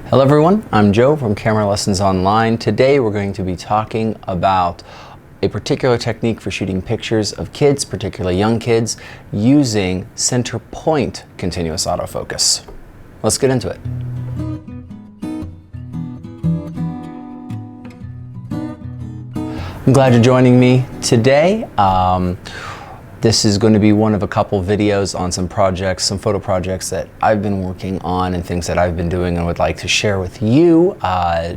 Hello everyone, I'm Joe from Camera Lessons Online. Today we're going to be talking about a particular technique for shooting pictures of kids, particularly young kids, using center point continuous autofocus. Let's get into it. I'm glad you're joining me today. This is going to be one of a couple videos on some projects, some photo projects that I've been working on and things that I've been doing and would like to share with you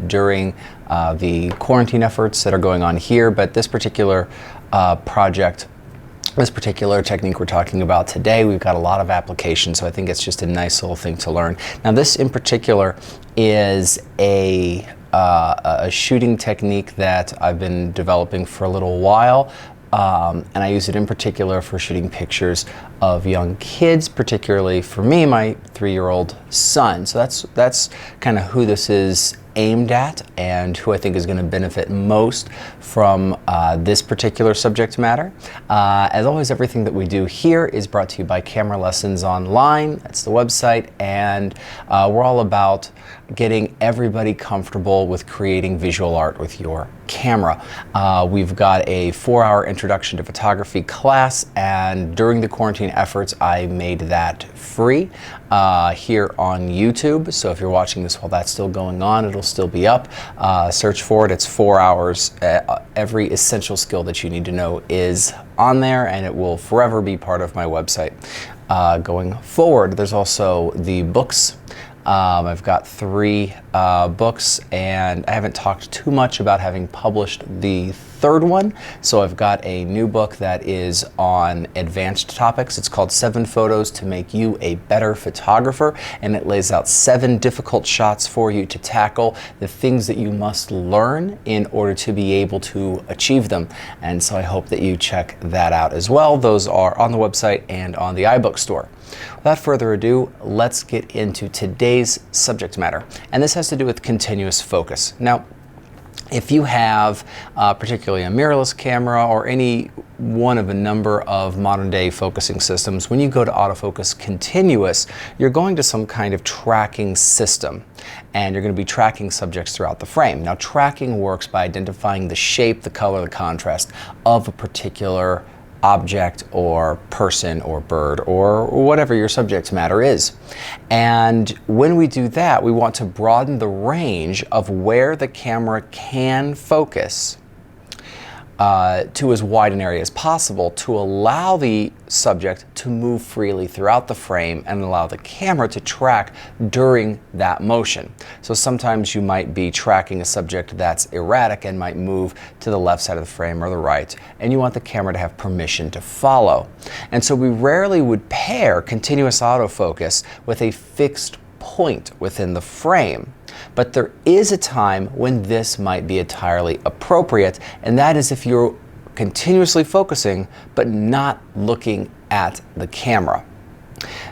during the quarantine efforts that are going on here. But this particular project, this particular technique we're talking about today, we've got a lot of applications, so I think it's just a nice little thing to learn. Now this in particular is a shooting technique that I've been developing for a little while. And I use it in particular for shooting pictures of young kids, particularly for me, my 3-year-old son. So that's kind of who this is aimed at and who I think is going to benefit most from this particular subject matter. As always, everything that we do here is brought to you by Camera Lessons Online. That's the website, and we're all about getting everybody comfortable with creating visual art with your camera. We've got a 4-hour introduction to photography class, and during the quarantine efforts I made that free here on YouTube. So if you're watching this while that's still going on, it'll still be up. Search for it. It's 4 hours. Every essential skill that you need to know is on there, and it will forever be part of my website going forward. There's also the books. I've got 3 books, and I haven't talked too much about having published the 3rd one. So I've got a new book that is on advanced topics. It's called 7 Photos to Make You a Better Photographer, and it lays out 7 difficult shots for you to tackle, the things that you must learn in order to be able to achieve them. And so I hope that you check that out as well. Those are on the website and on the iBook store. Without further ado, let's get into today's subject matter. And this has to do with continuous focus. Now, if you have particularly a mirrorless camera or any one of a number of modern day focusing systems, when you go to autofocus continuous, you're going to some kind of tracking system, and you're going to be tracking subjects throughout the frame. Now, tracking works by identifying the shape, the color, the contrast of a particular object or person or bird or whatever your subject matter is. And when we do that, we want to broaden the range of where the camera can focus to as wide an area as possible to allow the subject to move freely throughout the frame and allow the camera to track during that motion. So sometimes you might be tracking a subject that's erratic and might move to the left side of the frame or the right, and you want the camera to have permission to follow. And so we rarely would pair continuous autofocus with a fixed point within the frame. But there is a time when this might be entirely appropriate, and that is if you're continuously focusing but not looking at the camera.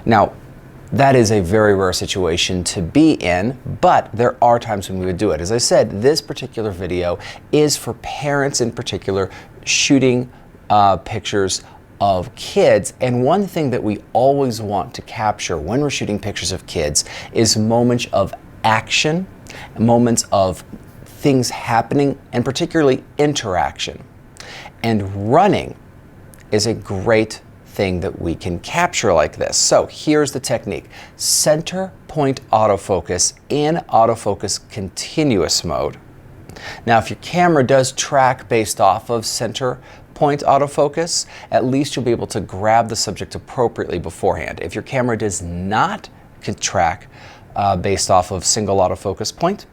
Now, that is a very rare situation to be in, but there are times when we would do it. As I said, this particular video is for parents in particular shooting pictures of kids, and one thing that we always want to capture when we're shooting pictures of kids is moments of action, moments of things happening, and particularly interaction. And running is a great thing that we can capture like this. So here's the technique. Center point autofocus in autofocus continuous mode. Now, if your camera does track based off of center point autofocus, at least you'll be able to grab the subject appropriately beforehand. If your camera does not track based off of single autofocus point,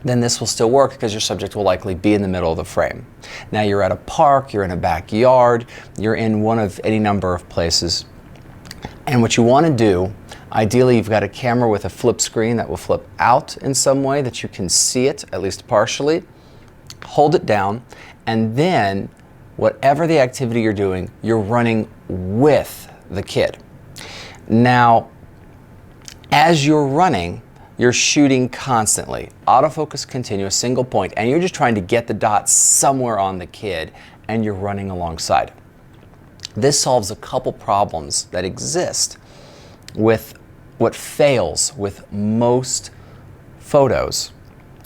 then this will still work because your subject will likely be in the middle of the frame. Now you're at a park, you're in a backyard, you're in one of any number of places, and what you want to do, ideally you've got a camera with a flip screen that will flip out in some way that you can see it, at least partially. Hold it down, and then whatever the activity you're doing, you're running with the kid. Now, as you're running, you're shooting constantly. Autofocus continuous, single point, and you're just trying to get the dot somewhere on the kid, and you're running alongside. This solves a couple problems that exist with what fails with most photos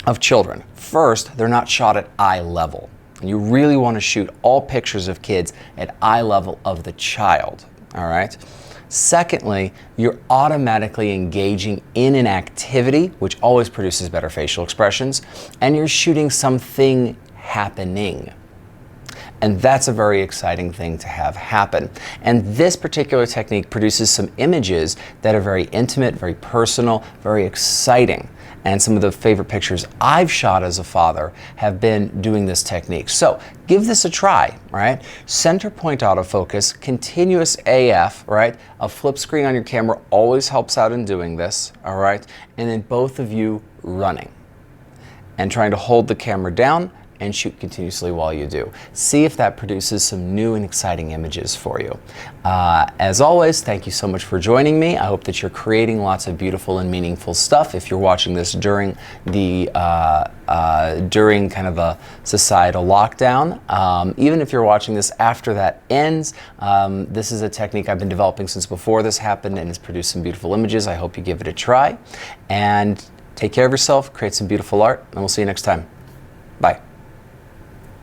of children, first, they're not shot at eye level. And you really want to shoot all pictures of kids at eye level of the child, all right? Secondly, you're automatically engaging in an activity, which always produces better facial expressions, and you're shooting something happening. And that's a very exciting thing to have happen. And this particular technique produces some images that are very intimate, very personal, very exciting. And some of the favorite pictures I've shot as a father have been doing this technique. So give this a try, right? Center point autofocus, continuous AF, right? A flip screen on your camera always helps out in doing this, all right? And then both of you running and trying to hold the camera down and shoot continuously while you do. See if that produces some new and exciting images for you. As always, thank you so much for joining me. I hope that you're creating lots of beautiful and meaningful stuff. If you're watching this during the during kind of a societal lockdown, even if you're watching this after that ends, this is a technique I've been developing since before this happened and has produced some beautiful images. I hope you give it a try. And take care of yourself, create some beautiful art, and we'll see you next time. Bye.